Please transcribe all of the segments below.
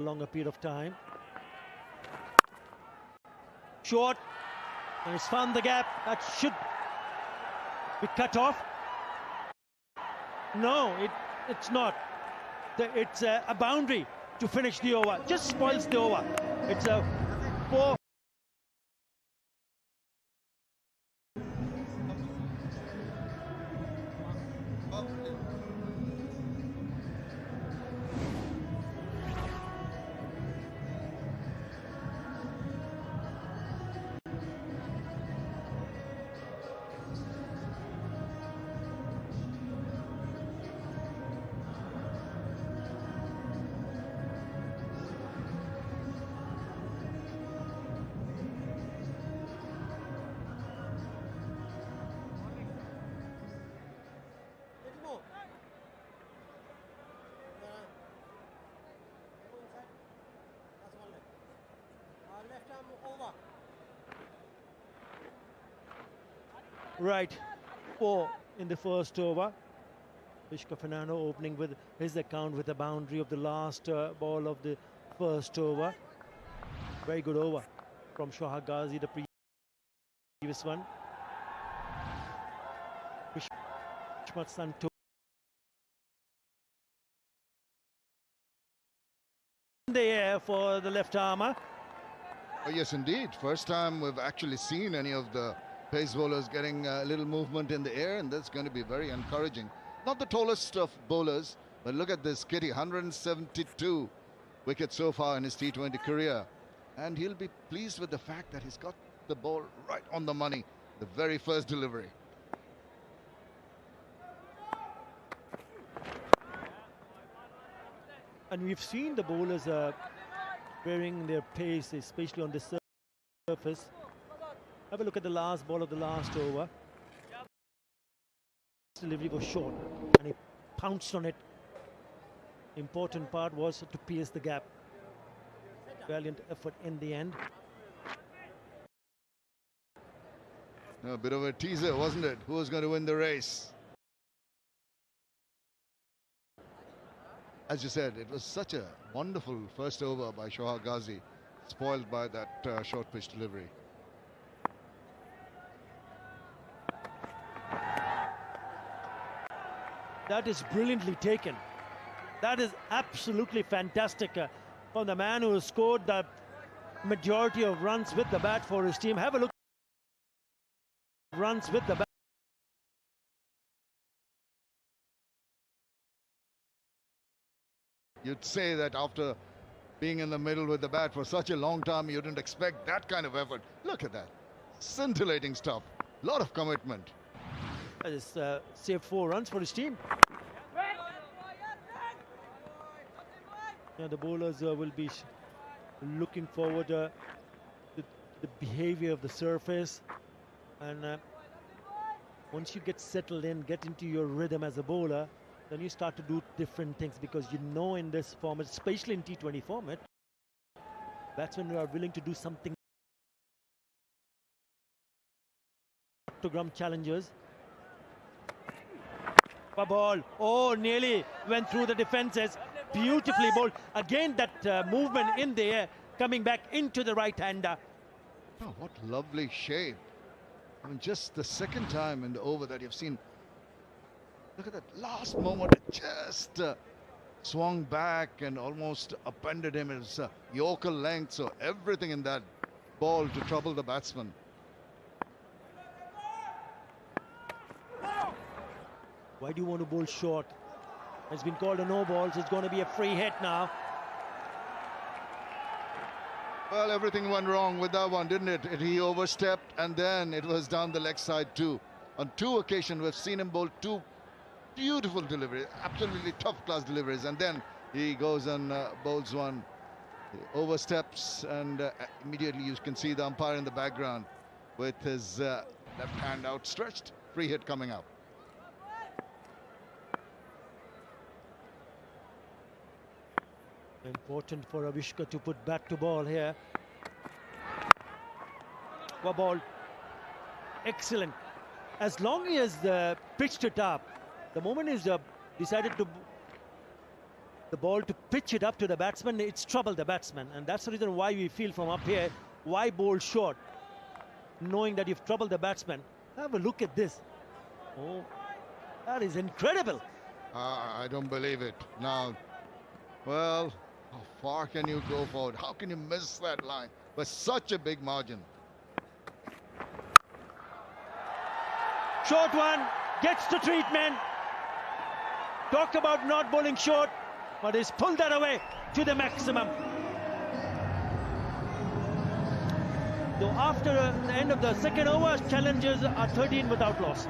longer period of time. Short, and he's found the gap. That should be cut off. No, it's not. It's a boundary to finish the over. Just spoils the over. It's a 4. Right, 4 in the first over. Vishka Fernando opening with his account with a boundary of the last ball of the first over. Very good over from Shohag Ghazi, the previous one. Vishmat Santo in the air for the left armour. Oh, yes, indeed. First time we've actually seen any of the pace bowlers getting a little movement in the air, and that's going to be very encouraging. Not the tallest of bowlers, but look at this kitty, 172 wickets so far in his T20 career. And he'll be pleased with the fact that he's got the ball right on the money, the very first delivery. And we've seen the bowlers varying their pace, especially on the surface. Have a look at the last ball of the last over. Delivery was short and he pounced on it. Important part was to pierce the gap. Valiant effort in the end. A bit of a teaser, wasn't it? Who was going to win the race? As you said, it was such a wonderful first over by Shohag Ghazi, spoiled by that short pitch delivery. That is brilliantly taken. That is absolutely fantastic from the man who scored the majority of runs with the bat for his team. Have a look. Runs with the bat. You'd say that after being in the middle with the bat for such a long time, you didn't expect that kind of effort. Look at that. Scintillating stuff. A lot of commitment. That is saved 4 runs for his team. The bowlers will be looking forward to the behavior of the surface, and once you get settled in, get into your rhythm as a bowler, then you start to do different things, because you know in this format, especially in T20 format, batsmen are willing to do something. Octagram challengers. A ball, oh, nearly went through the defenses. Beautifully bowled. Again, that movement in the air, coming back into the right-hander. Oh, what lovely shape. I mean, just the second time in the over that you've seen. Look at that last moment. It just swung back and almost upended him. It's Yorker length, so everything in that ball to trouble the batsman. Why do you want to bowl short? It's been called a no ball, so it's going to be a free hit now. Well, everything went wrong with that one, didn't it? He overstepped, and then it was down the leg side too. On 2 occasions, we've seen him bowl 2 beautiful deliveries, absolutely top class deliveries, and then he goes and bowls one. He oversteps, and immediately you can see the umpire in the background with his left hand outstretched. Free hit coming out. Important for Avishka to put bat to ball here. What ball? Excellent. As long as pitched it up, the moment is decided to the ball to pitch it up to the batsman, it's trouble the batsman. And that's the reason why we feel from up here, why bowl short, knowing that you've troubled the batsman. Have a look at this. Oh, that is incredible. I don't believe it. Now, well, how far can you go forward? How can you miss that line by such a big margin? Short one, gets the treatment. Talk about not bowling short, but he's pulled that away to the maximum. So after the end of the second over, challenges are 13 without loss.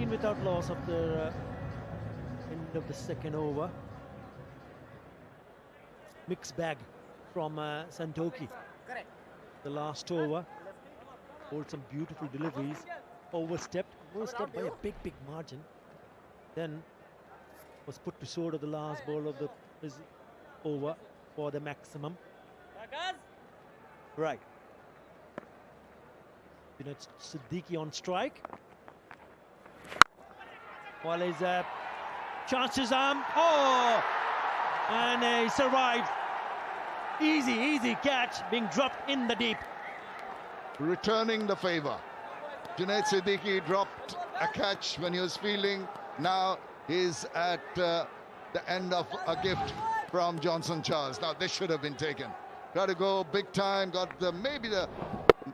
Without loss after end of the second over. Mixed bag from Santoki. The last over. Bowled some beautiful deliveries. Overstepped by a big margin. Then was put to sword of the last ball of his over for the maximum. Right. Junaid Siddiqui on strike. While his chances are, and he survived. Easy catch being dropped in the deep. Returning the favour. Junaid Siddiqui dropped a catch when he was fielding. Now he's at the end of a gift from Johnson Charles. Now this should have been taken. Got to go big time. Got maybe the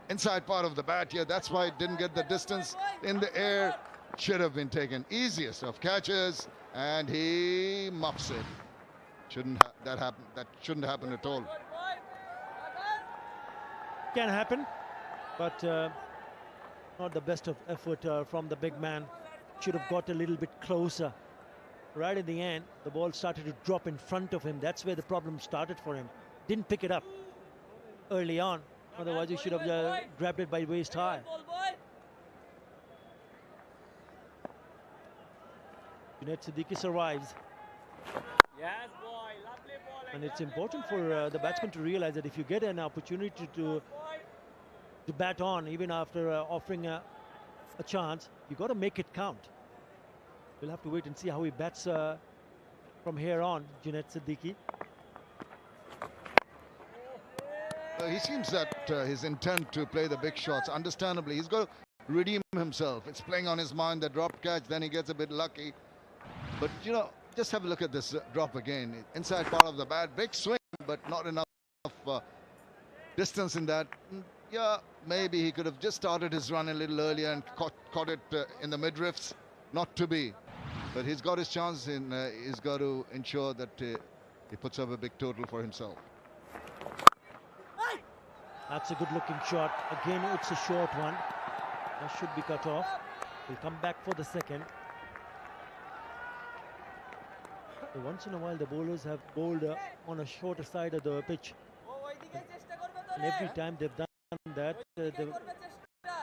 inside part of the bat here. That's why it didn't get the distance in the air. Should have been taken. Easiest of catches, and he muffs it. That shouldn't happen at all. Can happen, but not the best of effort from the big man. Should have got a little bit closer. Right in the end, the ball started to drop in front of him. That's where the problem started for him. Didn't pick it up early on. Otherwise, he should have grabbed it by waist high. Junaid Siddiqui survives. Yes, boy. Lovely ball. And it's important for the batsman to realize that if you get an opportunity to bat on, even after offering a chance, you got to make it count. We'll have to wait and see how he bats from here on, Junaid Siddiqui. He seems that his intent to play the big shots, understandably, he's got to redeem himself. It's playing on his mind, the drop catch, then he gets a bit lucky. But, you know, just have a look at this drop again. Inside part of the bat, big swing, but not enough distance in that. Yeah, maybe he could have just started his run a little earlier and caught it in the midrifts. Not to be. But he's got his chance, and he's got to ensure that he puts up a big total for himself. That's a good-looking shot. Again, it's a short one. That should be cut off. He'll come back for the second. So once in a while, the bowlers have bowled on a shorter side of the pitch. And every time they've done that, they've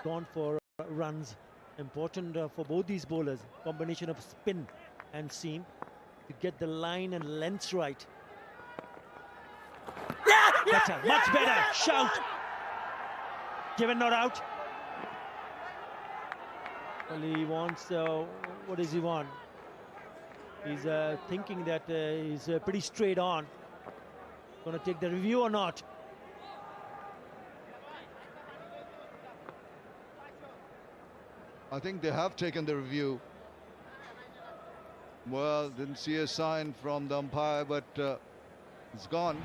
gone for runs. Important for both these bowlers. Combination of spin and seam to get the line and lengths right. Better, much better. Shout. Given not out. Well, he wants, what does he want? He's thinking that he's pretty straight on. Going to take the review or not? I think they have taken the review. Well, didn't see a sign from the umpire, but it's gone.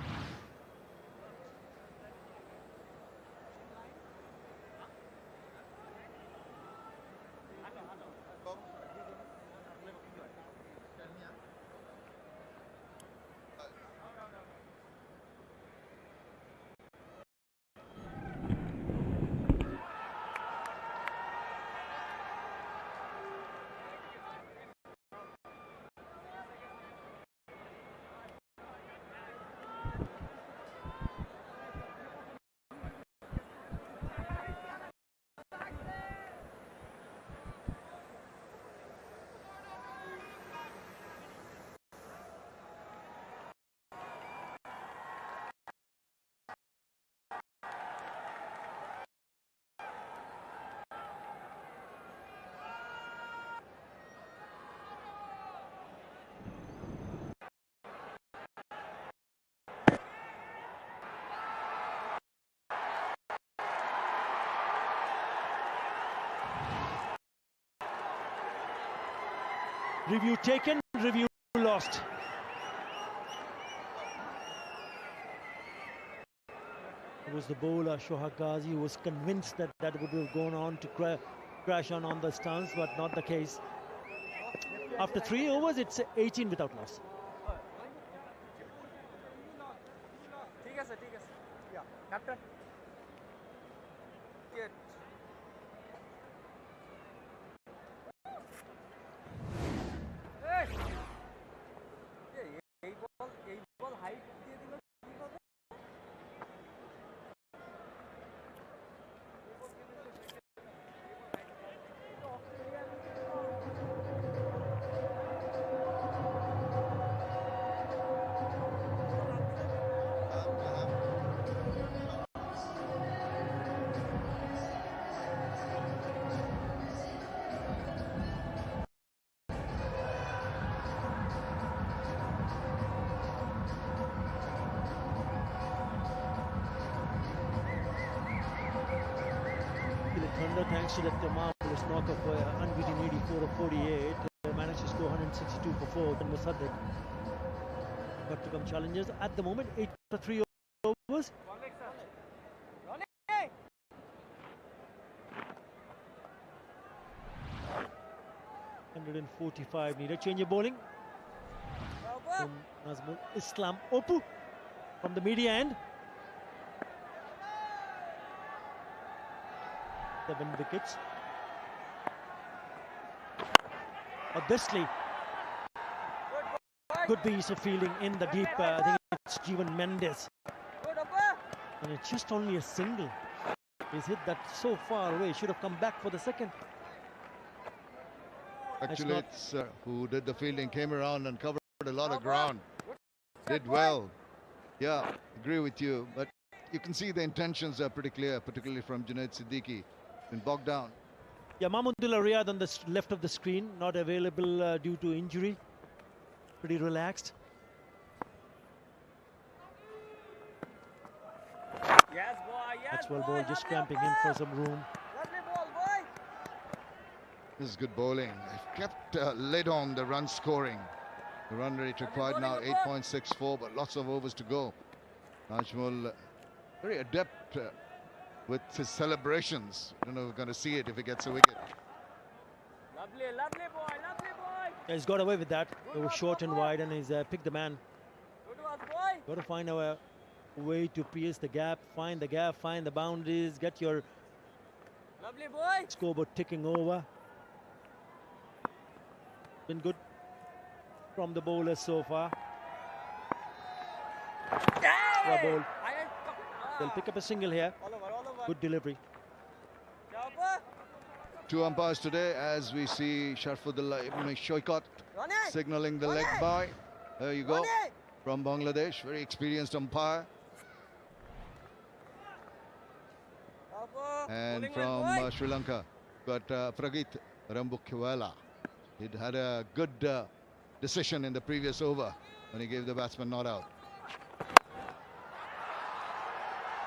Review taken, review lost. It was the bowler Shohag Ghazi who was convinced that that would have gone on to crash on the stance, but not the case. After 3 overs, it's 18 without loss. Yeah, captain. Get. Hey. Yeah, 8 ball height দিয়ে দিল কিভাবে? Thunder, thanks to that marvelous knock of unbeaten 84 of 48, managed to score 162 for 4. Then Musaddiq got to come challenges. At the moment, 8 for 3 overs. 145 need a change of bowling from Nazmul Islam Opu from the media end. 7 wickets. Obviously, good piece of fielding in the deep. I think it's Jeevan Mendes. And it's just only a single. He's hit that so far away. Should have come back for the second. Actually, it's who did the fielding, came around and covered a lot of ground. Did well. Yeah, agree with you. But you can see the intentions are pretty clear, particularly from Junaid Siddiqui. Been bogged down. Yeah, Mahmudullah Riyad on the left of the screen, not available due to injury. Pretty relaxed. Yes, boy. Yes, That's well boy. bowled, just cramping in for some room. Lovely ball, boy. This is good bowling. They've kept lid on the run scoring. The run rate required now 8.64, but lots of overs to go. Najmul very adept with his celebrations. I don't know if we're going to see it if he gets a wicket. Lovely, lovely boy, lovely boy. Yeah, he's got away with that. It was short and wide, and he's picked the man. Good one, boy. Got to find a way to pierce the gap, find the boundaries, get your Lovely boy. scoreboard ticking over. Been good from the bowlers so far. Well bowled. They'll pick up a single here. All over. Good delivery. Two umpires today as we see Sharfudullah Ibn Shoykot signaling the leg by. There you go. From Bangladesh, very experienced umpire. And from Sri Lanka, got Pragit Rambukwala. He'd had a good decision in the previous over when he gave the batsman not out.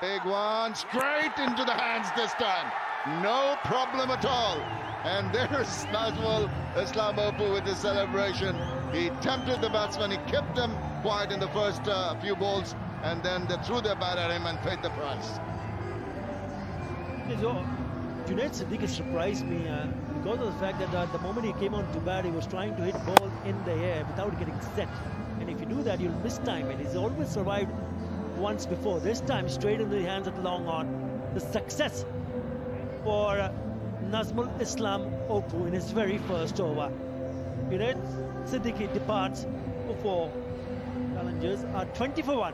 Big one, straight into the hands this time. No problem at all. And there's Nazmul Islam Opu with his celebration. He tempted the batsman, he kept them quiet in the first few balls, and then they threw their bat at him and paid the price. Junaid Siddiqui surprised me because of the fact that the moment he came on to bat, he was trying to hit ball in the air without getting set. And if you do that, you'll miss time. And he's always survived once before. This time, straight into the hands of the long on. The success for Nazmul Islam Opu in his very first over. Junaid Siddiqui departs for 4. Challengers are 20 for 1.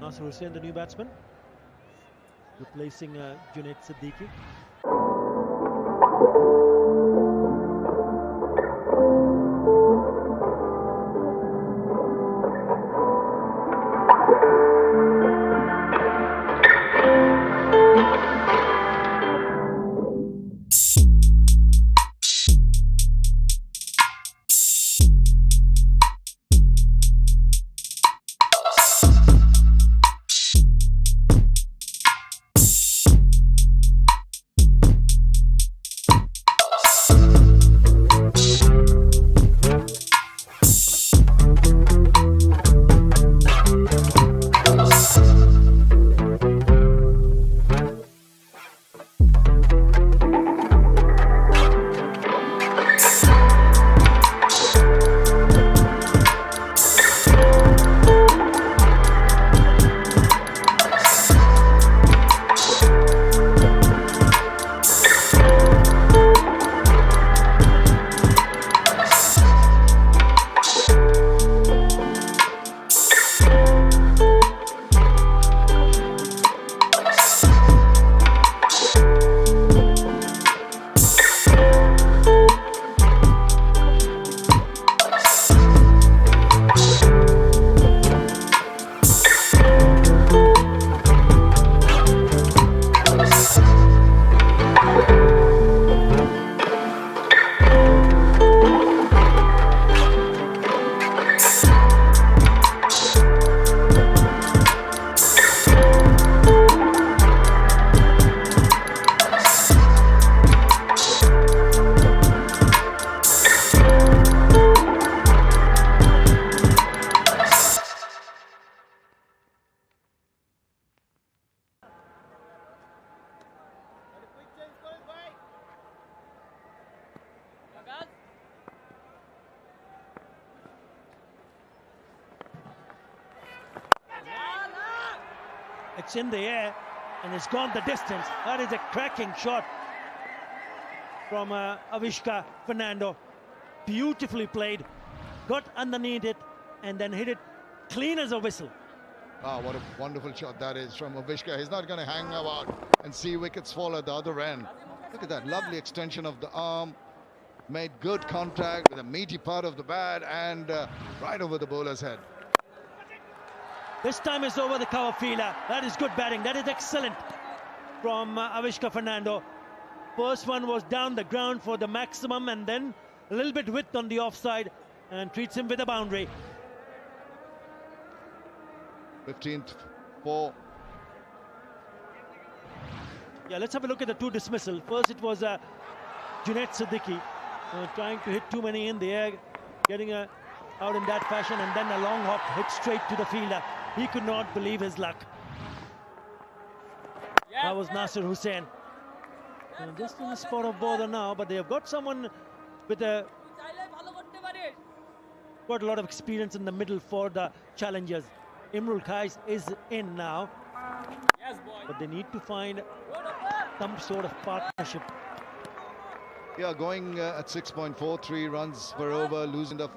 Nasser Hussain, the new batsman, replacing Junaid Siddiqui. It's in the air and it's gone the distance. That is a cracking shot from Avishka Fernando. Beautifully played. Got underneath it and then hit it clean as a whistle. Ah, what a wonderful shot that is from Avishka. He's not going to hang about and see wickets fall at the other end. Look at that lovely extension of the arm. Made good contact with a meaty part of the bat and right over the bowler's head. This time it's over the cover fielder. That is good batting. That is excellent from Avishka Fernando. First one was down the ground for the maximum and then a little bit width on the offside and treats him with a boundary. 15th for. Yeah, let's have a look at the two dismissal. First it was Junaid Siddiqui trying to hit too many in the air, getting out in that fashion, and then a long hop hit straight to the fielder. He could not believe his luck. That was Nasser Hussain. Just in the spot of bother now, but they have got someone with quite a lot of experience in the middle for the challengers. Imrul Kais is in now, but they need to find some sort of partnership. Yeah, going at 6.43 runs per over, losing the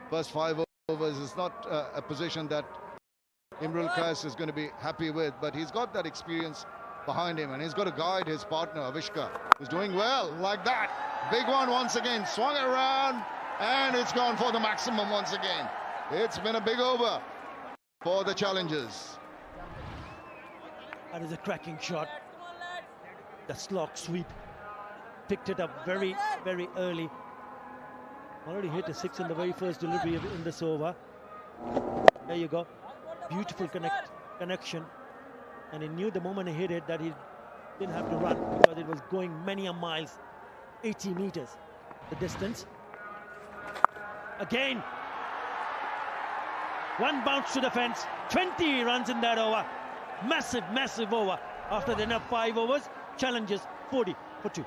first 5 overs is not a position that Imrul Kais is going to be happy with, but he's got that experience behind him and he's got to guide his partner Avishka, who's doing well like that. Big one once again, swung around and it's gone for the maximum once again. It's been a big over for the challengers. That is a cracking shot. The slog sweep. Picked it up very, very early. Already hit a 6 in the very first delivery in this over. There you go. Beautiful connection. And he knew the moment he hit it that he didn't have to run because it was going many a miles. 80 meters the distance. Again. One bounce to the fence. 20 runs in that over. Massive, massive over. After the enough 5 overs, challenges 40 for 2.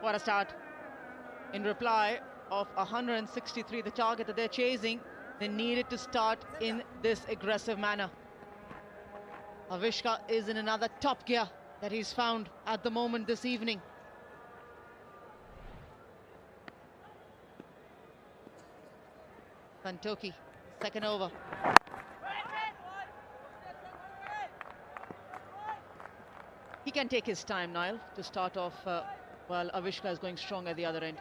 What a start. In reply of 163, the target that they're chasing, they needed to start in this aggressive manner. Avishka is in another top gear that he's found at the moment this evening. Santoki, second over. He can take his time, Niall, to start off while Avishka is going strong at the other end.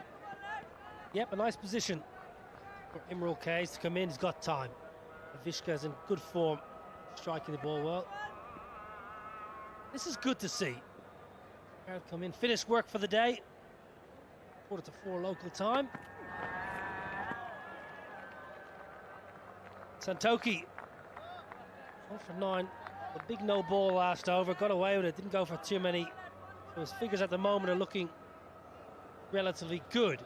Yep, a nice position for Imral Kays to come in. He's got time. Avishka's in good form, striking the ball well. This is good to see. Crowd come in, finished work for the day. 3:45 local time. Santoki, 1 for 9. The big no ball last over, got away with it, didn't go for too many. So his figures at the moment are looking relatively good.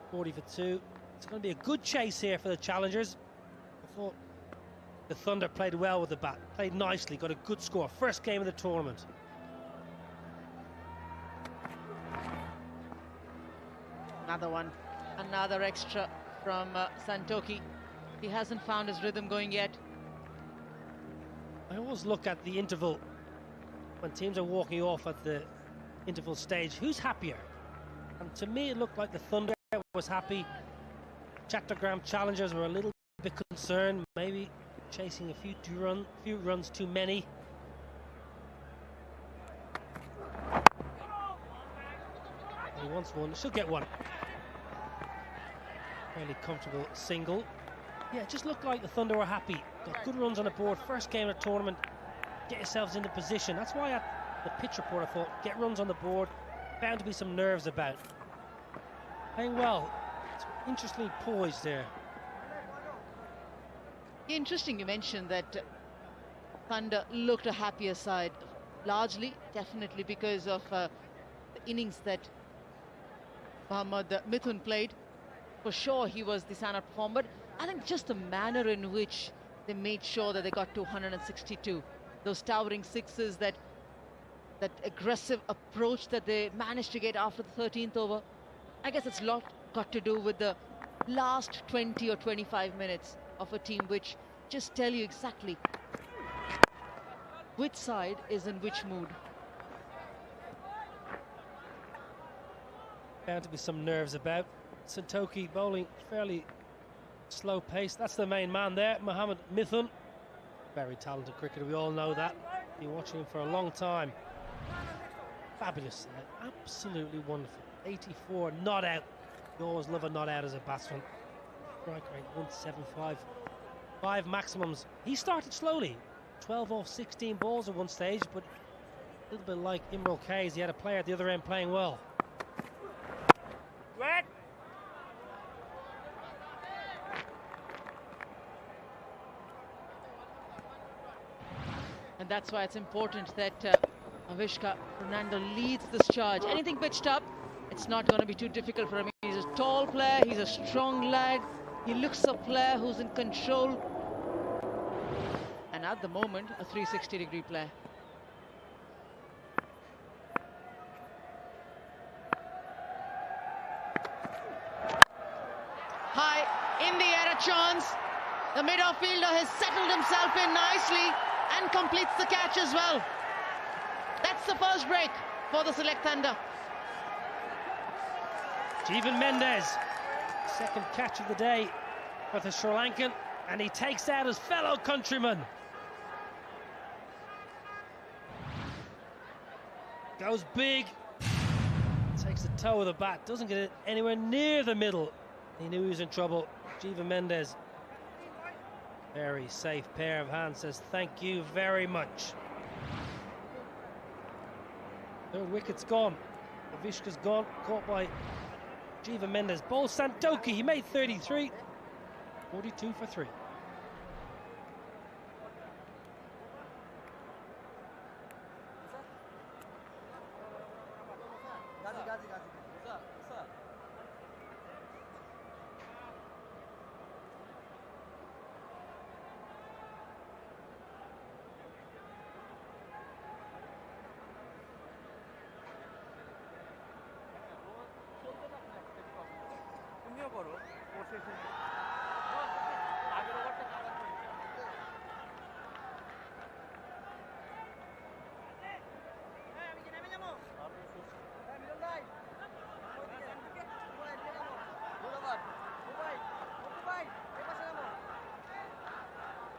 40 for 2. It's going to be a good chase here for the challengers. I thought the Thunder played well with the bat, played nicely, got a good score. First game of the tournament. Another one, another extra from Santoki. He hasn't found his rhythm going yet. I always look at the interval when teams are walking off at the interval stage. Who's happier? And to me, it looked like the Thunder was happy. Chattogram challengers were a little bit concerned, maybe chasing a few runs too many. He wants one, she'll get one. Fairly comfortable single. Yeah, it just looked like the Thunder were happy. Got good runs on the board. First game of the tournament. Get yourselves into position. That's why at the pitch report I thought, get runs on the board. Bound to be some nerves about. Playing well. It's interestingly poised there. Interesting you mentioned that Thunder looked a happier side. Largely, definitely because of the innings that Mohammad Mithun played. For sure he was the standout performer. I think just the manner in which they made sure that they got to 162. Those towering sixes, that aggressive approach that they managed to get after the 13th over. I guess it's got to do with the last 20 or 25 minutes of a team which just tell you exactly which side is in which mood. Bound to be some nerves about. Santoki bowling fairly slow pace. That's the main man there, Mohammad Mithun. Very talented cricketer, we all know that. Been watching him for a long time. Fabulous, absolutely wonderful. 84, not out. You always love a not out as a batsman. Strike rate 175. 5 maximums. He started slowly. 12 off 16 balls at one stage, but a little bit like Imral Kays, he had a player at the other end playing well. Red. And that's why it's important that Avishka Fernando leads this charge. Anything pitched up, it's not going to be too difficult for him. He's a tall player, he's a strong lad, he looks a player who's in control. And at the moment, a 360-degree player. High in the air, a chance. The mid-off fielder has settled himself in nicely and completes the catch as well. That's the first break for the Select Thunder. Jeevan Mendez, second catch of the day for the Sri Lankan, and he takes out his fellow countryman. Goes big, takes the toe of the bat, doesn't get it anywhere near the middle. He knew he was in trouble. Jeevan Mendez, very safe pair of hands, says thank you very much. Third wicket's gone. Avishka's gone, caught by Jeevan Mendez. Bowls Santoki, he made 33. 42 for 3.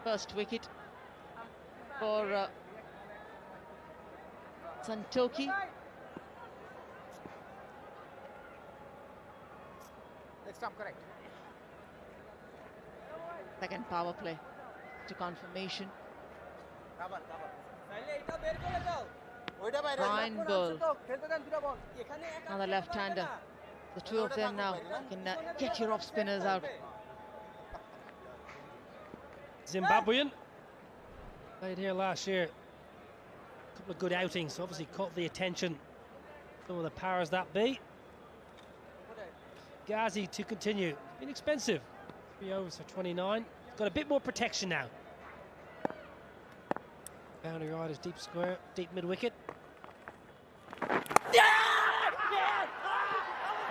First wicket for Santoki. Next time, correct. Second power play to confirmation. Fine ball. Now the left-hander. The two of them now can get your off spinners out. Zimbabwean. Played here last year. A couple of good outings. Obviously caught the attention. Some of the powers that be. Ghazi to continue. Inexpensive. 3 overs for 29. Got a bit more protection now. Boundary riders deep square, deep mid wicket.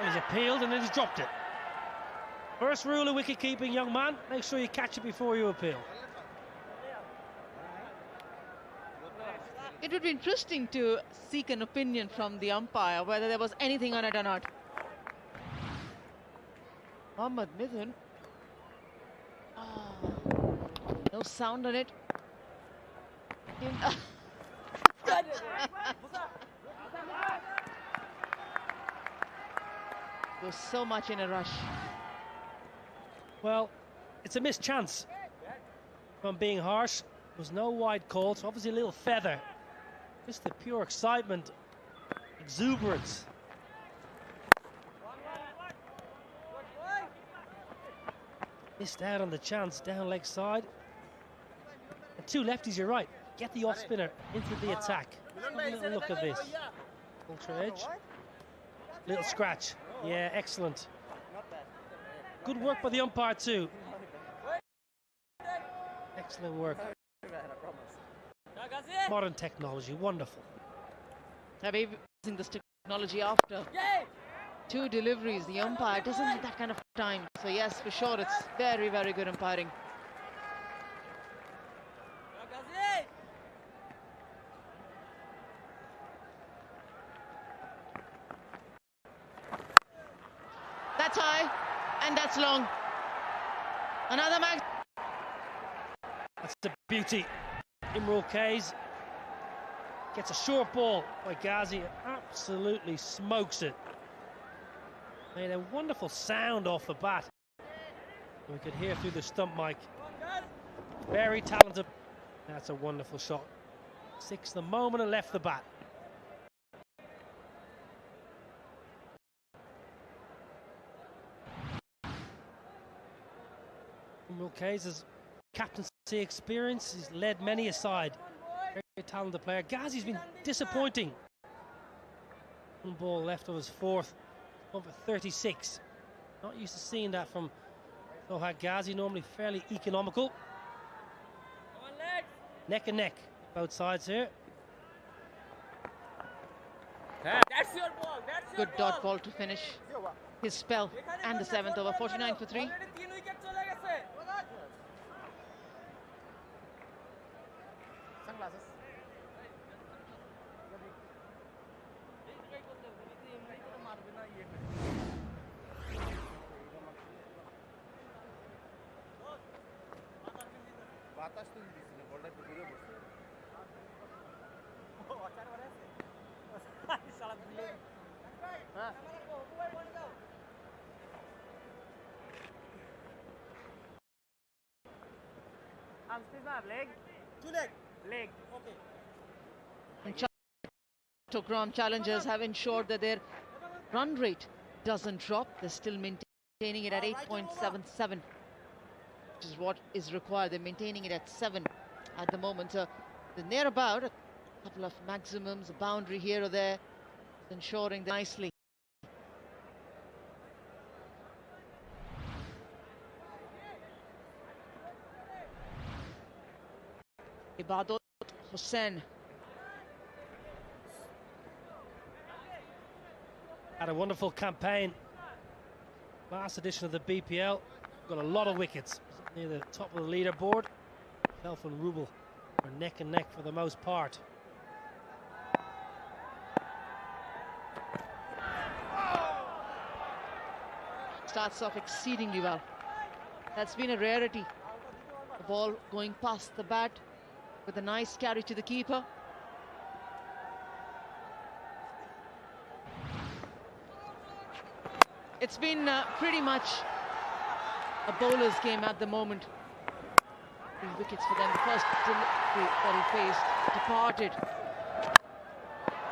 He's appealed and then he's dropped it. First rule of wicket keeping, young man, make sure you catch it before you appeal. It would be interesting to seek an opinion from the umpire whether there was anything on it or not. Mohammad Mithun. Oh, no sound on it. Was so much in a rush. Well, it's a missed chance. From being harsh, there was no wide call, so obviously a little feather. Just the pure excitement, exuberance. Missed out on the chance down leg side. And two lefties, you're right. Get the off spinner into the attack. Have a little look at this. Ultra edge. Little scratch. Yeah, excellent. Good work by the umpire too. Excellent work. Modern technology, wonderful. Habib using this technology after two deliveries. The umpire doesn't have that kind of time. So yes, for sure, it's very, very good umpiring. That's high, and that's long. Another mag. That's the beauty. Imrul Kays gets a short ball by Ghazi, absolutely smokes it. Made a wonderful sound off the bat. We could hear through the stump mic. Very talented. That's a wonderful shot. 6 the moment it left the bat. Imrul Kays' captaincy experience, he's led many aside. Very talented player. Ghazi's been disappointing. One ball left of his fourth, over 36. Not used to seeing that from Sohag Ghazi, normally fairly economical. Neck and neck, both sides here. That's your ball. That's your Good dot ball to finish his spell and the 7th over. 49 for 3. Leg. 2 leg. Leg. Okay. Chattogram challengers have ensured that their run rate doesn't drop. They're still maintaining it at 8.77, which is what is required. They're maintaining it at 7 at the moment. So they're near about a couple of maximums, a boundary here or there, ensuring that nicely. Ibadat Hussain. Had a wonderful campaign last edition of the BPL. Got a lot of wickets near the top of the leaderboard. Self and Rubel are neck and neck for the most part. Starts off exceedingly well. That's been a rarity. The ball going past the bat with a nice carry to the keeper. It's been pretty much a bowler's game at the moment. 3 wickets for them. The first delivery that he faced departed.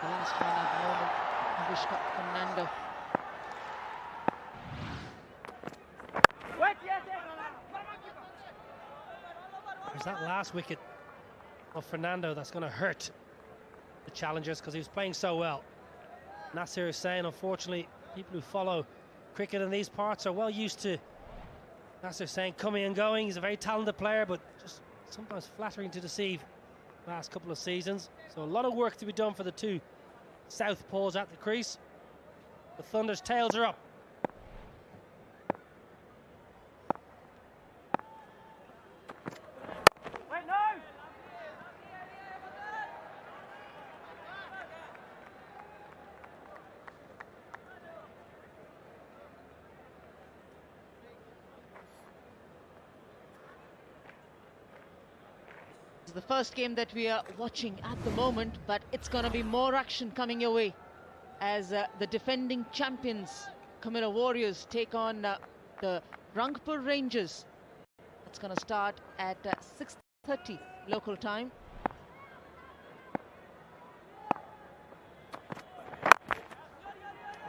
The last one at the moment, Avishka Fernando. There's that last wicket of Fernando that's going to hurt the challengers because he was playing so well. Nasir is saying, unfortunately, people who follow cricket in these parts are well used to Nasir saying coming and going. He's a very talented player, but just sometimes flattering to deceive last couple of seasons. So a lot of work to be done for the two southpaws at the crease. The Thunder's tails are up. The first game that we are watching at the moment, but it's going to be more action coming your way as the defending champions Camilla Warriors take on the Rangpur Rangers. It's going to start at 6:30 local time.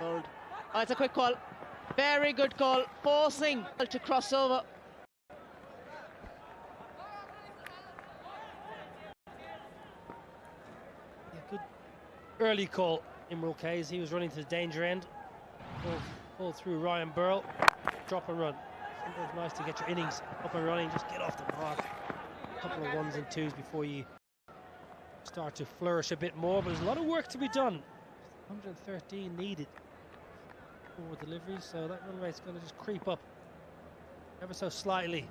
Bold. Oh, it's a quick call. Very good call, forcing to cross over. Early call, Imrul Kayes. He was running to the danger end. Pull through Ryan Burrell. Drop and run. Sometimes nice to get your innings up and running. Just get off the mark. A couple of 1s and 2s before you start to flourish a bit more. But there's a lot of work to be done. 113 needed for delivery. So that run rate's going to just creep up ever so slightly.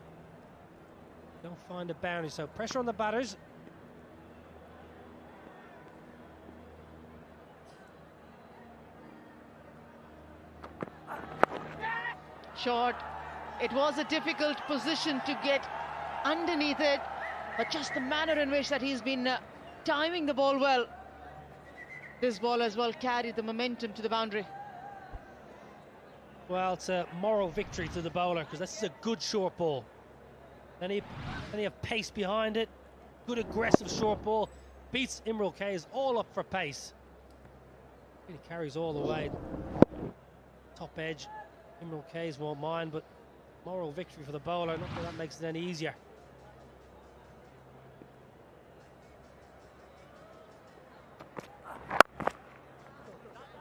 Don't find a boundary. So pressure on the batters. Short. It was a difficult position to get underneath it, but just the manner in which that he's been timing the ball well. This ball as well carried the momentum to the boundary. Well, it's a moral victory to the bowler because this is a good short ball. Plenty of pace behind it. Good aggressive short ball. Beats Imrul Kayes all up for pace. Really carries all the way. Top edge. Imrul Kayes won't mind, but moral victory for the bowler. Not that that makes it any easier.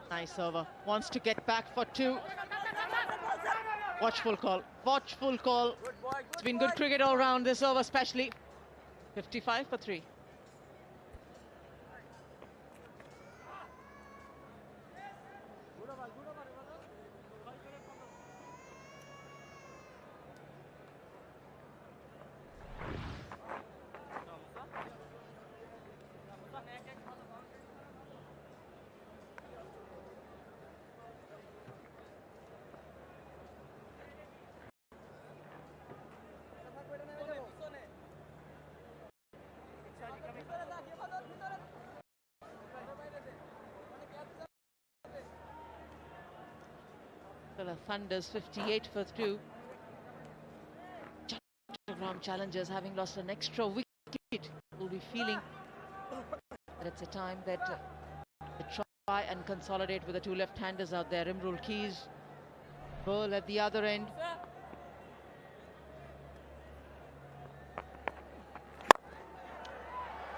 Nice over. Wants to get back for 2. Watchful call. Watchful call. It's been good cricket all round this over, especially 55 for 3. The Thunder's 58 for 2. Chattogram challengers having lost an extra wicket will be feeling that it's a time that they try and consolidate with the 2 left-handers out there. Imrul Kayes, Burrell at the other end.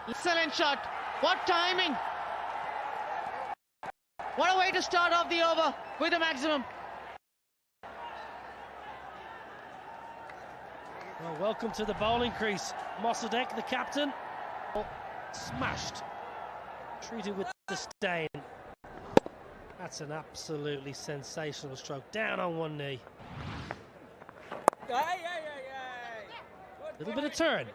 Excellent shot. What timing! What a way to start off the over with a maximum. Well, welcome to the bowling crease. Mossadegh, the captain, smashed. Treated with disdain. That's an absolutely sensational stroke. Down on one knee. Little bit of turn.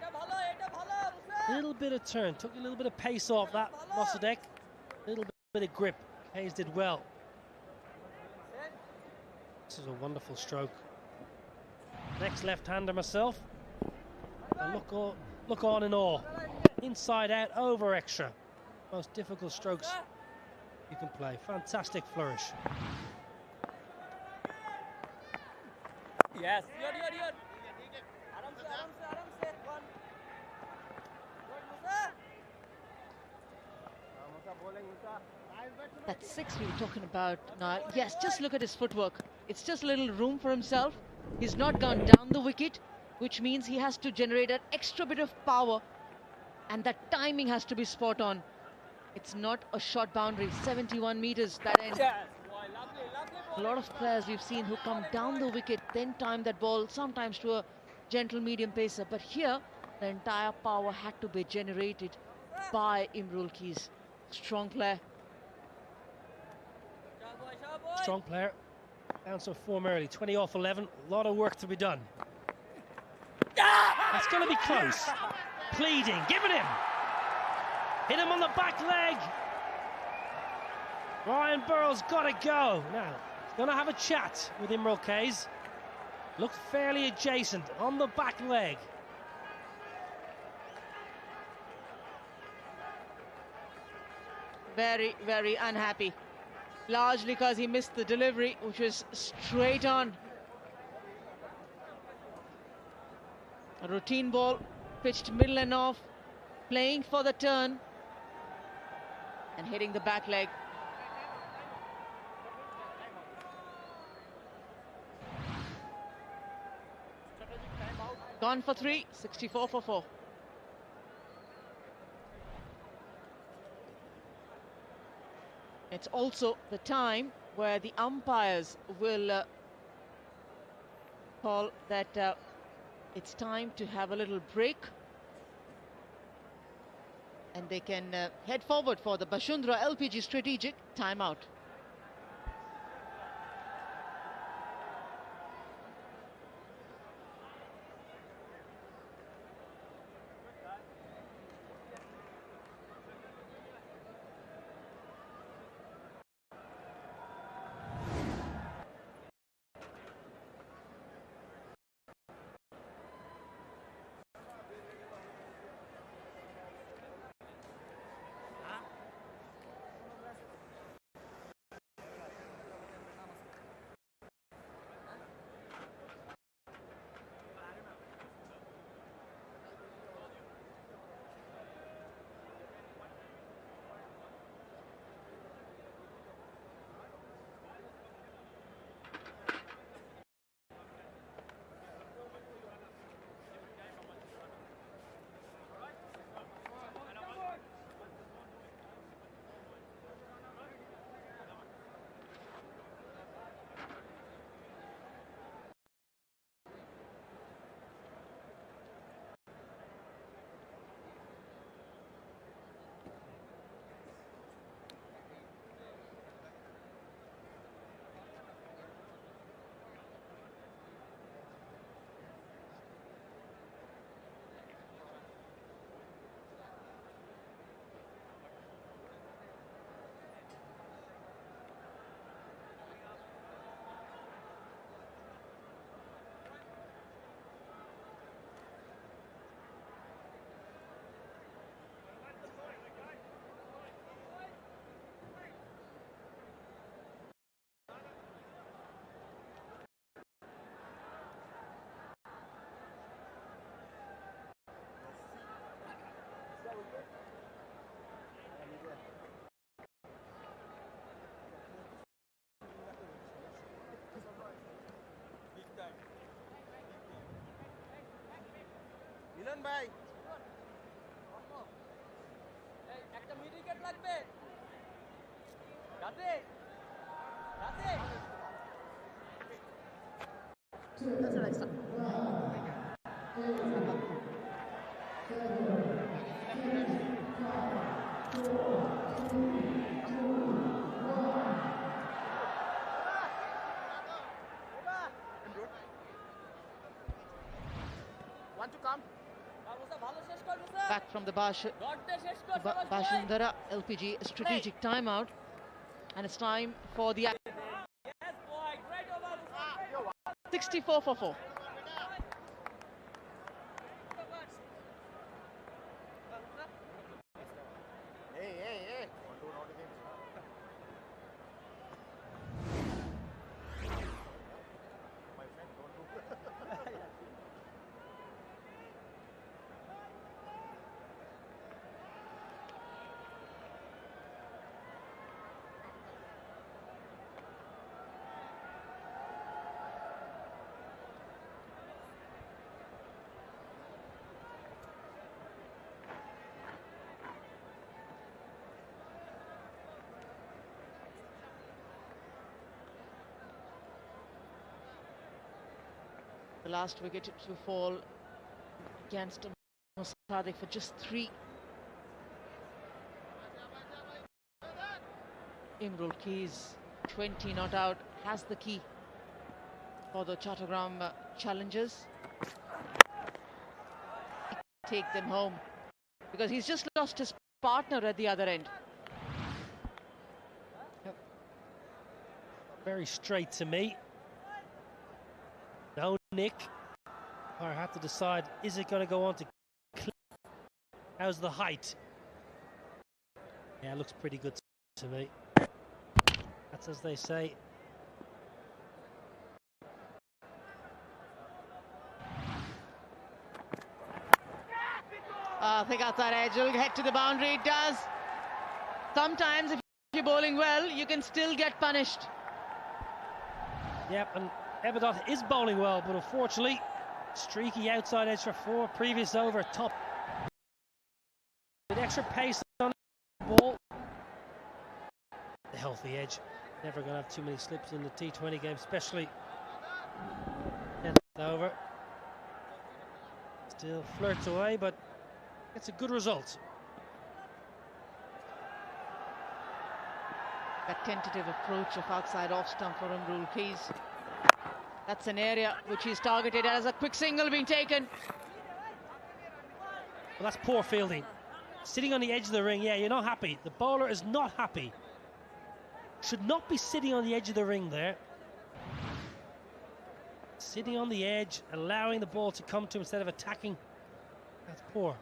Little bit of turn. Took a little bit of pace off that Mossadegh. Little bit of grip. Hayes did well. This is a wonderful stroke. Next left-hander myself. And look on in awe. Inside out, over extra. Most difficult strokes you can play. Fantastic flourish. Yes, good. Aram se. One. Good, Musa bowling, Musa. That six we were talking about now. Yes, just look at his footwork. It's just a little room for himself. He's not gone down the wicket, which means he has to generate an extra bit of power, and that timing has to be spot on. It's not a short boundary, 71 meters that end. Yes, boy, lovely A ball. lot of players we've seen who come down the wicket, then time that ball sometimes to a gentle medium pacer. But here, the entire power had to be generated by Imrul Keys. Strong player. Strong player. Bounce of form early. 20 off 11. A lot of work to be done. That's going to be close. Pleading. Give it him. Hit him on the back leg. Ryan Burrell's got to go. Now, he's going to have a chat with Imrul Keys. Looked fairly adjacent on the back leg. Very, very unhappy. Largely because he missed the delivery, which was straight on. A routine ball, pitched middle and off, playing for the turn and hitting the back leg. Gone for 3, 64 for 4. It's also the time where the umpires will call that it's time to have a little break, and they can head forward for the Bashundra LPG strategic timeout. মিলন ভাই একটা mid wicket লাগবে রাতে রাতে Back from the Bashundara LPG strategic timeout, and it's time for the 64 for 4. The last wicket to fall against Mossadegh for just 3. Imrul Keys, 20 not out, has the key for the Chattogram challengers. Take them home, because he's just lost his partner at the other end. Yep. Very straight to me. No nick. I have to decide, is it going to go on to clip? How's the height? Yeah, it looks pretty good to me. That's as they say. I think outside edge will head to the boundary. It does. Sometimes if you're bowling well, you can still get punished. Yep, and Ebadot is bowling well, but unfortunately, streaky outside edge for 4. Previous over, top. With extra pace on the ball. The healthy edge. Never going to have too many slips in the T20 game, especially 10th over. Still flirts away, but it's a good result. That tentative approach of outside off stump for Imrul Keys. That's an area which he's targeted as. A quick single being taken. Well, that's poor fielding. Sitting on the edge of the ring, yeah, you're not happy. The bowler is not happy. Should not be sitting on the edge of the ring there. Sitting on the edge, allowing the ball to come to him instead of attacking. That's poor.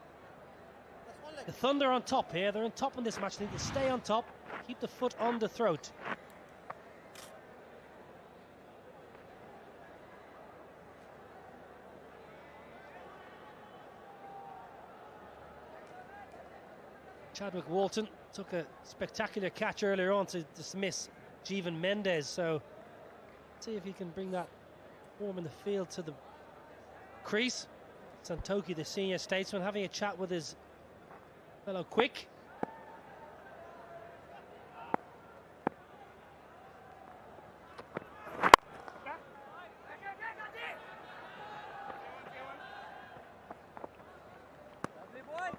The Thunder are on top here. They're on top in this match. They need to stay on top. Keep the foot on the throat. Chadwick Walton took a spectacular catch earlier on to dismiss Jeevan Mendez. So see if he can bring that form in the field to the crease. Santoki, the senior statesman, having a chat with his fellow Quick.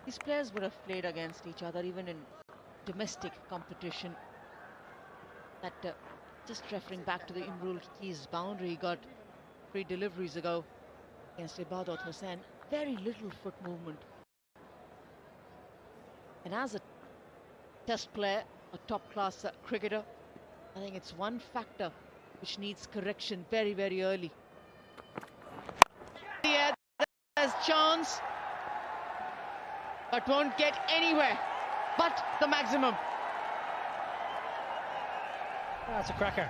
These players would have played against each other even in domestic competition. That just referring back to the Imrul Keys boundary he got 3 deliveries ago against Ibadat Hussain. Very little foot movement. And as a test player, a top-class cricketer, I think it's one factor which needs correction very, very early. Yeah, there's chance, but won't get anywhere but the maximum. That's a cracker.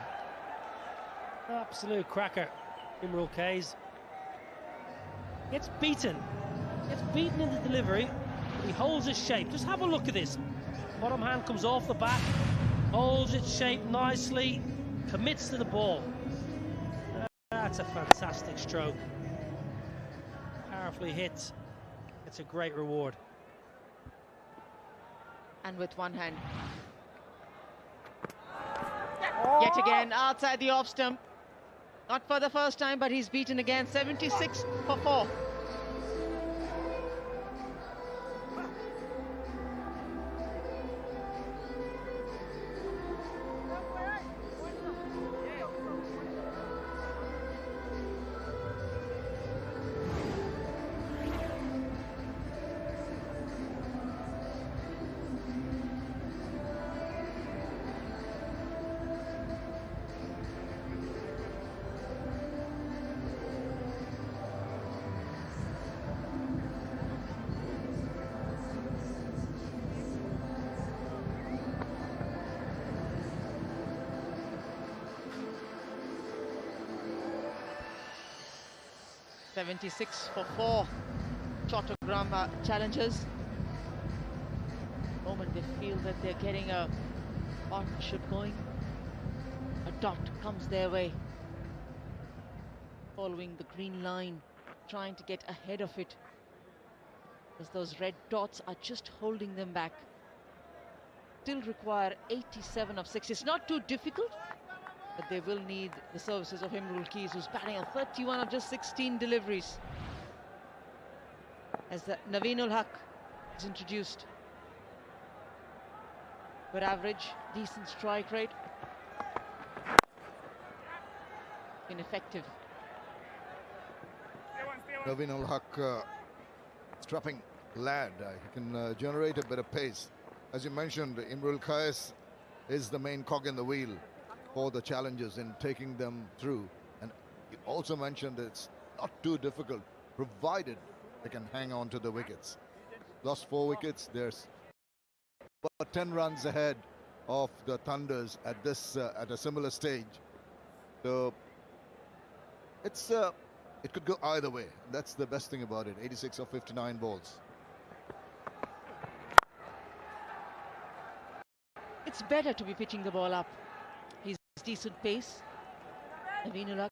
Absolute cracker. Imrul Keys gets beaten. Gets beaten in the delivery. He holds his shape. Just have a look at this. Bottom hand comes off the bat, holds its shape nicely, commits to the ball. That's a fantastic stroke. Powerfully hit. It's a great reward. And with one hand. Yet again outside the off stump. Not for the first time, but he's beaten again. 76 for 4. 76 for 4 Chattogram challengers. The moment they feel that they're getting a partnership going, a dot comes their way, following the green line, trying to get ahead of it, as those red dots are just holding them back. Still require 87 of 6. It's not too difficult, but they will need the services of Imrul Keys, who's batting at 31 of just 16 deliveries. As the Naveenul Haq is introduced. Good average, decent strike rate. Ineffective. Naveenul Haq, strapping lad. He can generate a bit of pace. As you mentioned, Imrul Kais is the main cog in the wheel for the challengers in taking them through. And you also mentioned it's not too difficult, provided they can hang on to the wickets. Lost 4 wickets, there's about 10 runs ahead of the Thunders at this at a similar stage. So it could go either way. That's the best thing about it. 86 of 59 balls. It's better to be pitching the ball up. He's decent pace. Naveenul Haq,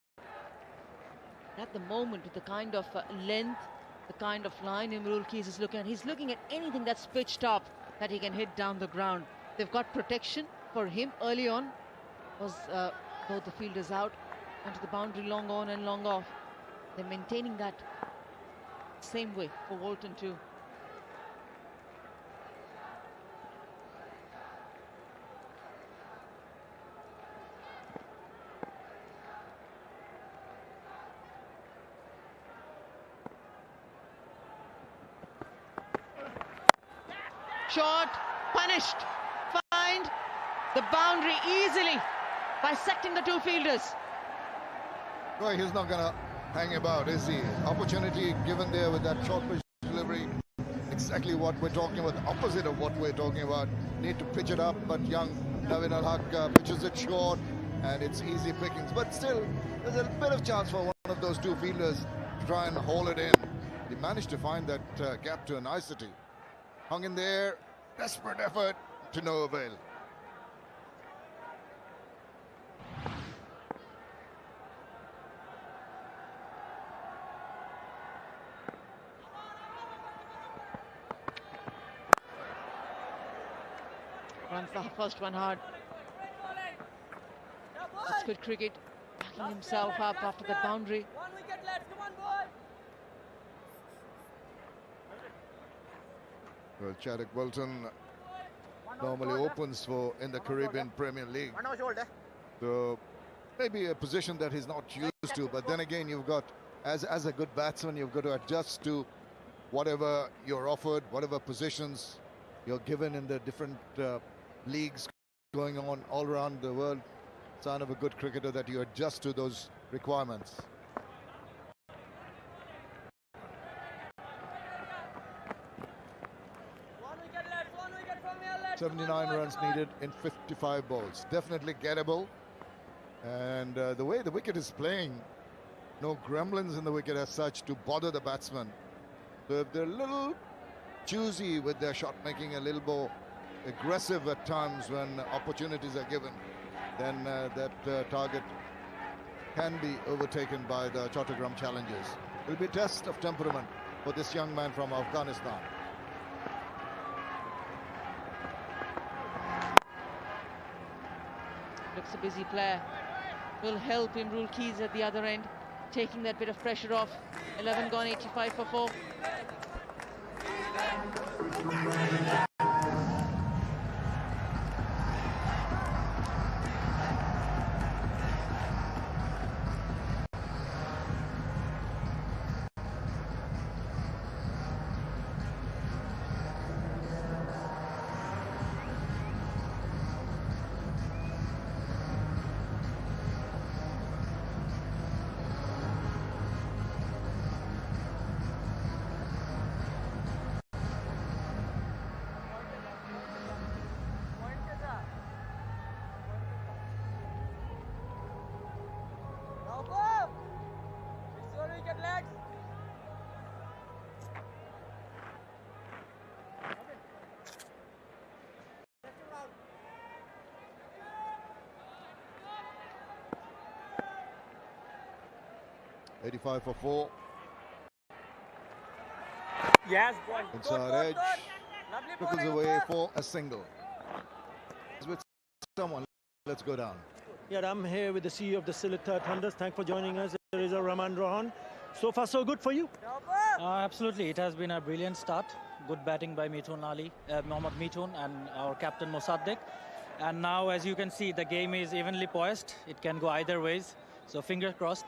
at the moment, with the kind of length, the kind of line Imrul Keys is looking at, he's looking at anything that's pitched up that he can hit down the ground. They've got protection for him early on. Was both the fielders out onto the boundary, long on and long off. They're maintaining that same way for Walton too. Shot, punished, find the boundary easily, bisecting the 2 fielders. Well, he's not going to hang about, is he? Opportunity given there with that short pitch delivery. Exactly what we're talking about, the opposite of what we're talking about. Need to pitch it up, but young Naveenul Haq pitches it short, and it's easy pickings. But still, there's a bit of chance for one of those 2 fielders to try and haul it in. He managed to find that gap to a nicety. Hung in there, desperate effort to no avail. Runs the first one hard. That's good cricket. Backing himself up after that boundary. 1 wicket left. Come on, boy. Well, Chadwick Bolton normally opens for in the Caribbean Premier League. So maybe a position that he's not used to, but then again, you've got, as a good batsman, you've got to adjust to whatever you're offered, whatever positions you're given in the different leagues going on all around the world. Sign of a good cricketer that you adjust to those requirements. 79 runs needed in 55 balls. Definitely gettable. And the way the wicket is playing, no gremlins in the wicket as such to bother the batsman. So if they're a little choosy with their shot making, a little more aggressive at times when opportunities are given, then that target can be overtaken by the Chattogram challengers. It will be a test of temperament for this young man from Afghanistan. Looks a busy player. Will help Imrul Keys at the other end, taking that bit of pressure off. 11 gone, 85 for 4. 85 for 4. Yes, boy. Inside edge. Lovely Trickles bowling, away Uther. for a single. He's with someone. Let's go down. Yeah, I'm here with the CEO of the Sylhet Thunders. Thanks for joining us. There is a Rahman Rohan. So far, so good for you. Absolutely, it has been a brilliant start. Good batting by Mohammad Mithun and our captain Mossadegh. And now, as you can see, the game is evenly poised. It can go either ways. So fingers crossed,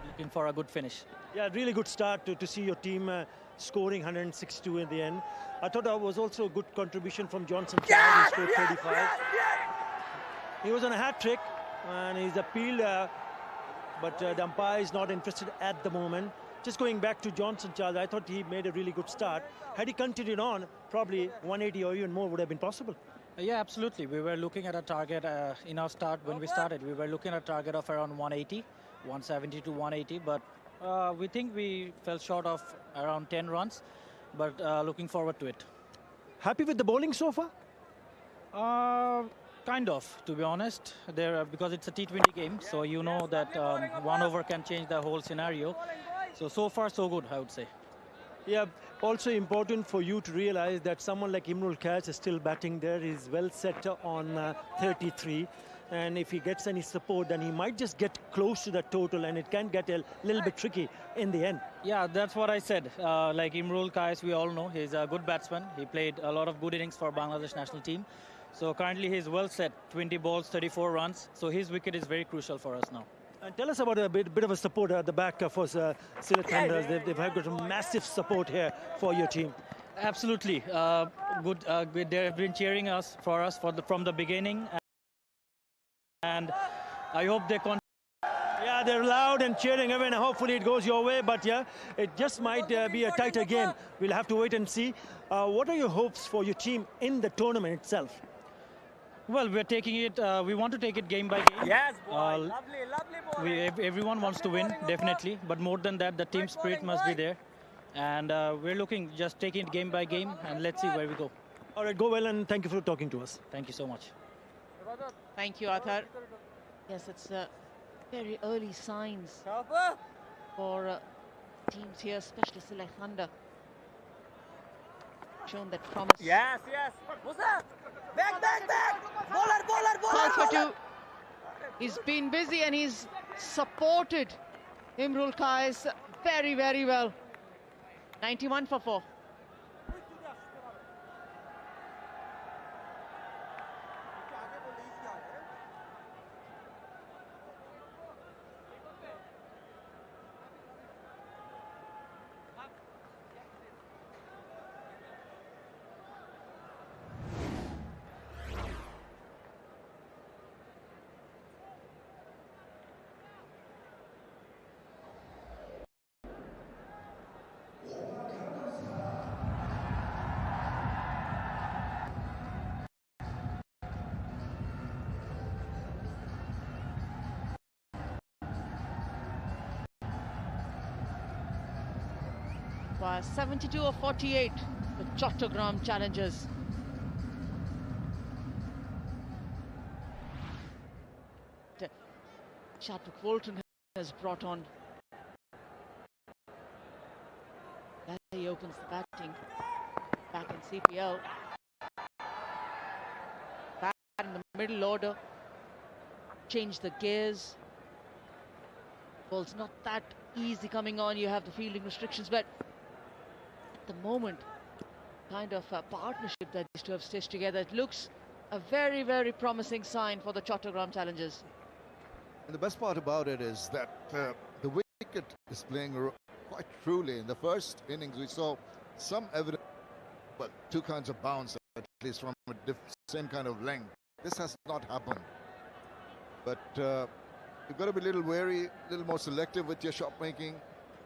looking for a good finish. Yeah, really good start to see your team scoring 162 in the end. I thought that was also a good contribution from Johnson Child. He scored 35. He was on a hat trick and he's appealed, but the umpire is not interested at the moment. Just going back to Johnson Child, I thought he made a really good start. Had he continued on, probably 180 or even more would have been possible. Yeah, absolutely. We were looking at a target in our start when we started. We were looking at a target of around 180, 170 to 180. But we think we fell short of around 10 runs. But looking forward to it. Happy with the bowling so far? Kind of, to be honest. Because it's a T20 game, so you know that 1 over can change the whole scenario. So far, so good, I would say. Yeah, also important for you to realize that someone like Imrul Kayes is still batting there. He's well set on 33. And if he gets any support, then he might just get close to the total and it can get a little bit tricky in the end. Yeah, that's what I said. Like Imrul Kayes, we all know, he's a good batsman. He played a lot of good innings for Bangladesh national team. So currently he's well set, 20 balls, 34 runs. So his wicket is very crucial for us now. And tell us about a bit of a support at the back for Sylhet Thunders. They've got a massive support here for your team. Absolutely. Good. They have been cheering for us from the beginning. And I hope they continue. Yeah, they're loud and cheering even. Hopefully it goes your way. But yeah, it just might be a tighter game. We'll have to wait and see. What are your hopes for your team in the tournament itself? Well, we're taking it. We want to take it game by game. Yes, boy. Lovely bowling. Everyone wants to win, definitely. But more than that, the team spirit must be there. And we're looking, just taking it game by game, and let's see where we go. All right, go well, and thank you for talking to us. Thank you so much. Thank you, Athar. Yes, it's very early signs for teams here, especially Sylhet Thunder. Shown that promise. Yes. Musa! Back! Bowler! Call for two. He's been busy and he's supported Imrul Kayes very, very well. 91 for 4. By 72 of 48, the Chattogram challengers. Chadwick Walton has brought on. There he opens the batting. Back in CPL. Back in the middle order. Change the gears. Ball's not that easy coming on. You have the fielding restrictions, but at the moment, kind of a partnership that these two have stitched together. It looks a very, very promising sign for the Chattogram challengers. And the best part about it is that the wicket is playing quite truly. In the first innings, we saw some evidence, but two kinds of bounce, at least from a same kind of length. This has not happened. But you've got to be a little wary, a little more selective with your shot making.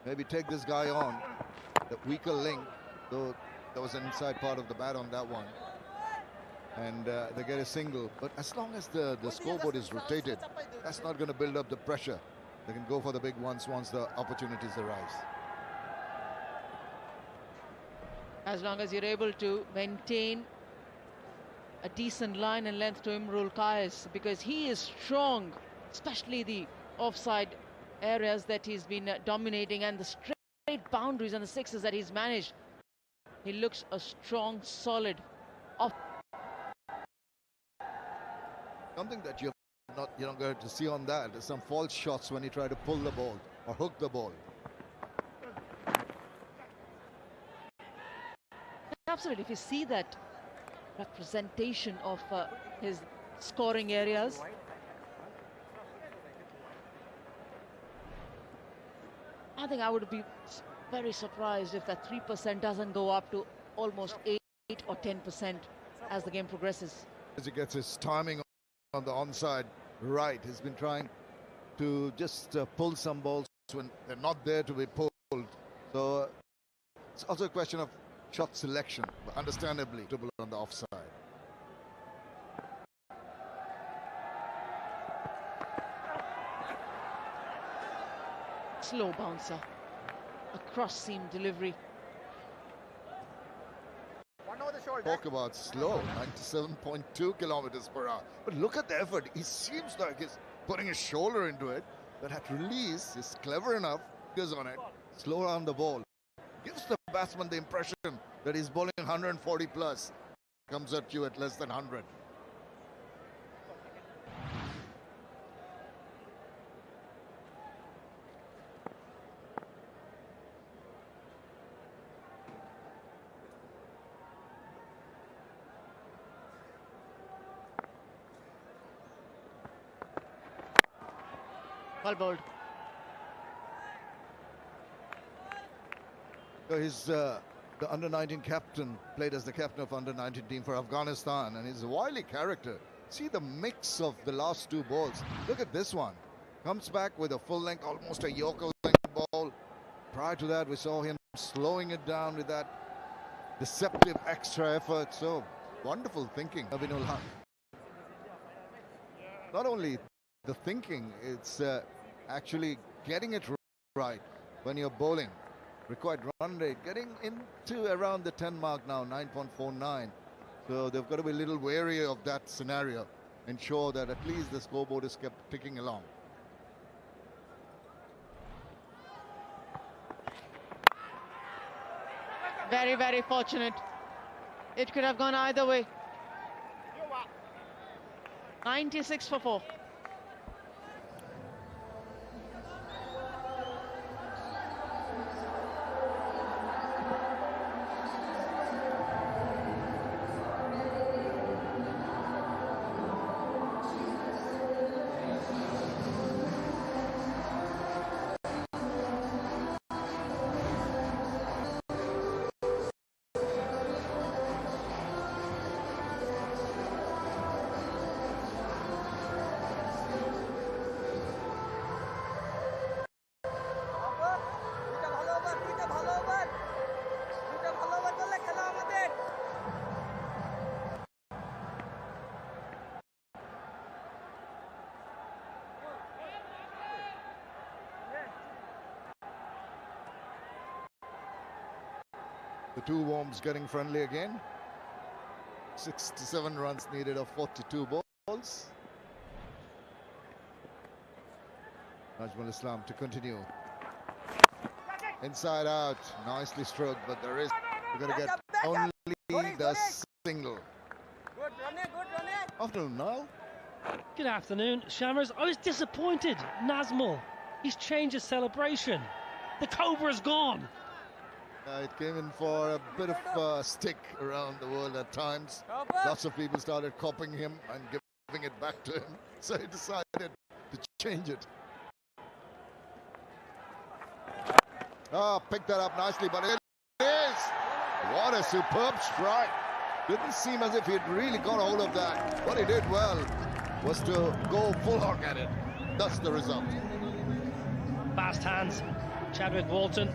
Maybe take this guy on, the weaker link, though there was an inside part of the bat on that one. And they get a single. But as long as the scoreboard is rotated, that's not going to build up the pressure. They can go for the big ones once the opportunities arise. As long as you're able to maintain a decent line and length to Imrul Kayes, because he is strong, especially the offside areas that he's been dominating, and the straight boundaries and the sixes that he's managed. He looks a strong, solid off. Something that you're not going to see on that is some false shots when he tried to pull the ball or hook the ball. Absolutely, if you see that representation of his scoring areas, I think I would be very surprised if that 3% doesn't go up to almost 8 or 10% as the game progresses. As he gets his timing on the onside right, he's been trying to just pull some balls when they're not there to be pulled. So it's also a question of shot selection, but understandably on the offside. Slow bouncer, a cross-seam delivery. Talk about slow, 97.2 kilometers per hour. But look at the effort. He seems like he's putting his shoulder into it. But at release, he's clever enough, goes on it, slow around the ball. Gives the batsman the impression that he's bowling 140 plus. Comes at you at less than 100. Well bowled. So he's the under-19 captain, played as the captain of under-19 team for Afghanistan, and he's a wily character. See the mix of the last two balls. Look at this one. Comes back with a full length, almost a Yorker length ball. Prior to that, we saw him slowing it down with that deceptive extra effort. So wonderful thinking, Abhinul Haq. Not only the thinking, it's actually getting it right when you're bowling. Required run rate getting into around the 10 mark now, 9.49. So they've got to be a little wary of that scenario. Ensure that at least the scoreboard is kept ticking along. Very, very fortunate. It could have gone either way. 96 for 4. The two worms getting friendly again. 67 runs needed of 42 balls. Najmul Islam to continue. Inside out, nicely stroked, but there is, we're going to get only the single. Good running. Afternoon now. Good afternoon, Shammers. I was disappointed. Nazmul, he's changed his celebration. The Cobra's gone. It came in for a bit of stick around the world at times. Lots of people started copying him and giving it back to him. So he decided to change it. Picked that up nicely, but it is. What a superb strike. Didn't seem as if he'd really got a hold of that. What he did well was to go full hog at it. That's the result. Fast hands, Chadwick Walton.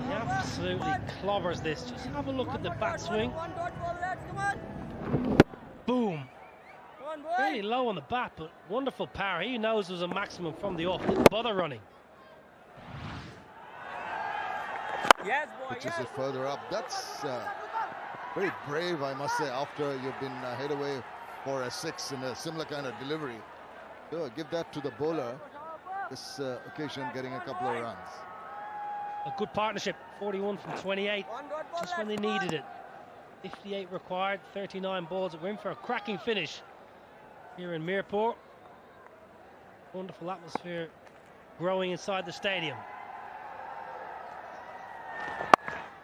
He absolutely clobbers this. Just have a look at the bat swing. Boom. Really low on the bat, but wonderful power. He knows there's a maximum from the off. Didn't bother running. Yes, boy. Pitches it further up. That's very brave, I must say, after you've been hit away for a 6 in a similar kind of delivery. So give that to the bowler. this occasion getting a couple of runs. A good partnership, 41 from 28, just when they needed it. 58 required, 39 balls. We're in for a cracking finish here in Mirpur. Wonderful atmosphere growing inside the stadium.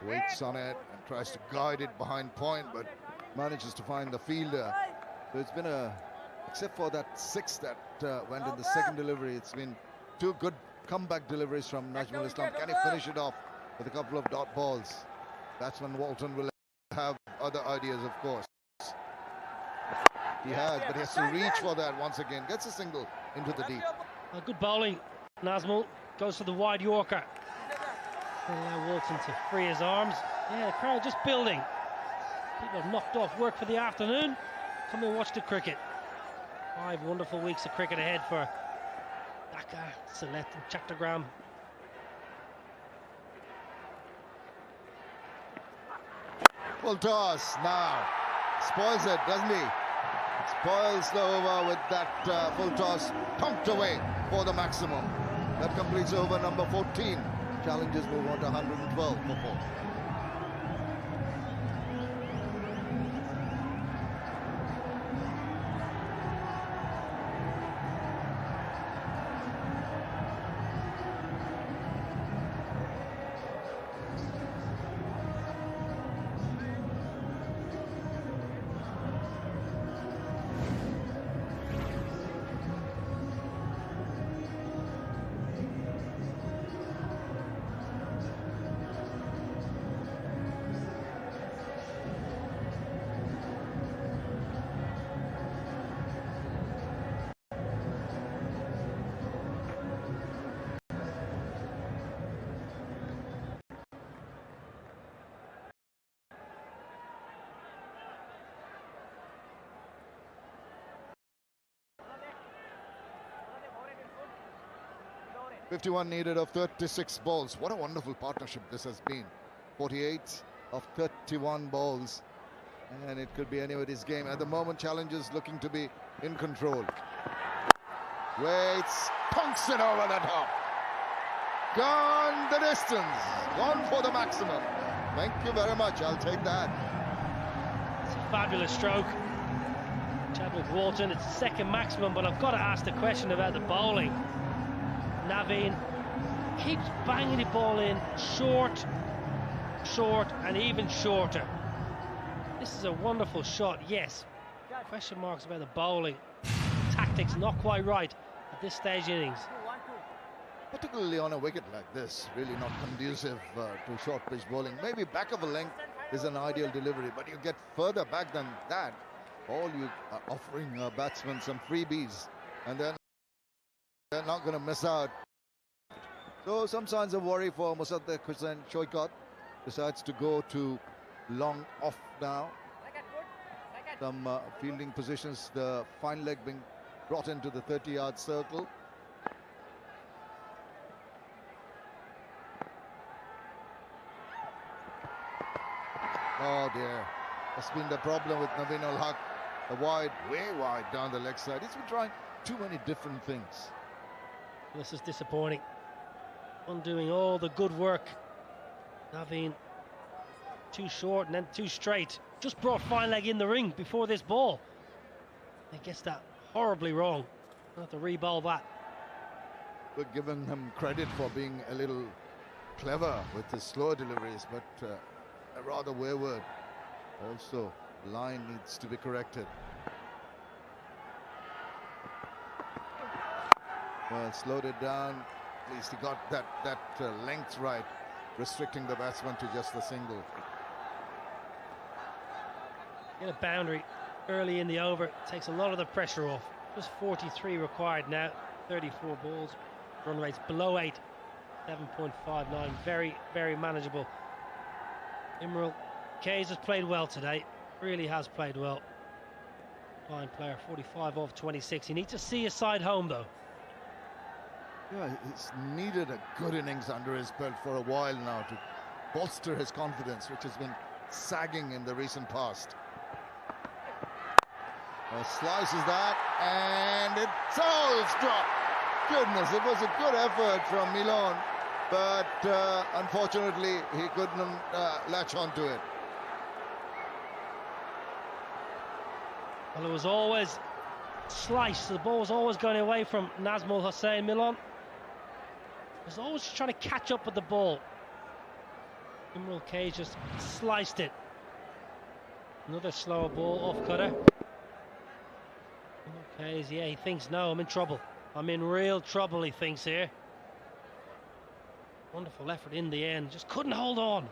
Waits on it and tries to guide it behind point, but manages to find the fielder. So it's been except for that 6 that went in the second delivery, it's been 2 good comeback deliveries from Najmul Islam. Can he finish it off with a couple of dot balls? That's when Walton will have other ideas, of course. He has, but he has to reach for that once again. Gets a single into the deep. Good bowling. Nazmul goes for the wide Yorker. Allow Walton to free his arms. Yeah, the crowd just building. People have knocked off work for the afternoon. Come and watch the cricket. 5 wonderful weeks of cricket ahead for Dhaka, Sylhet and Chattogram. Full toss now. Spoils it, doesn't he? Spoils the over with that full toss. Pumped away for the maximum. That completes over number 14. Challengers move on to 112 for 4. .51 needed of 36 balls. What a wonderful partnership this has been. 48 of 31 balls. And it could be anybody's game. At the moment, challengers looking to be in control. Waits, punks it over the top. Gone the distance. Gone for the maximum. Thank you very much. I'll take that. It's a fabulous stroke. Chadwick Walton, it's the second maximum, but I've got to ask the question about the bowling. Naveen keeps banging the ball in short, and even shorter. This is a wonderful shot, yes. Question marks about the bowling. Tactics not quite right at this stage of innings. Particularly on a wicket like this, really not conducive to short pitch bowling. Maybe back of a length is an ideal delivery, but you get further back than that, all you are offering batsmen some freebies, and then they're not going to miss out. So some signs of worry for Mosaddek Hussain. Shoykot decides to go to long off now. Some fielding positions, the fine leg being brought into the 30-yard circle. Oh dear, that's been the problem with Naveen ul Haq. A wide, way wide down the leg side. He's been trying too many different things. This is disappointing. Undoing all the good work. Naveen too short and then too straight. Just brought fine leg in the ring before this ball. He gets that horribly wrong. I'll have to re-bowl that. We're giving him credit for being a little clever with his slower deliveries, but rather wayward. Also, line needs to be corrected. Well, slowed it down. At least he got that length right, restricting the batsman to just a single. Get a boundary early in the over, takes a lot of the pressure off. Just 43 required now, 34 balls, run rates below 8, 7.59, very, very manageable. Imral Kays has played well today, really has played well. Fine player, 45 off 26. He needs to see his side home though. Yeah, he's needed a good innings under his belt for a while now to bolster his confidence, which has been sagging in the recent past. Slices that, and it's all dropped. goodness, it was a good effort from Milan, but unfortunately he couldn't latch on to it. Well, it was always sliced. The ball was always going away from Nazmul Hussain. Milan was always trying to catch up with the ball. Imrul Kay just sliced it. Another slower ball off cutter. Okay, yeah, he thinks, no, I'm in trouble. I'm in real trouble, he thinks here. Wonderful effort in the end, just couldn't hold on.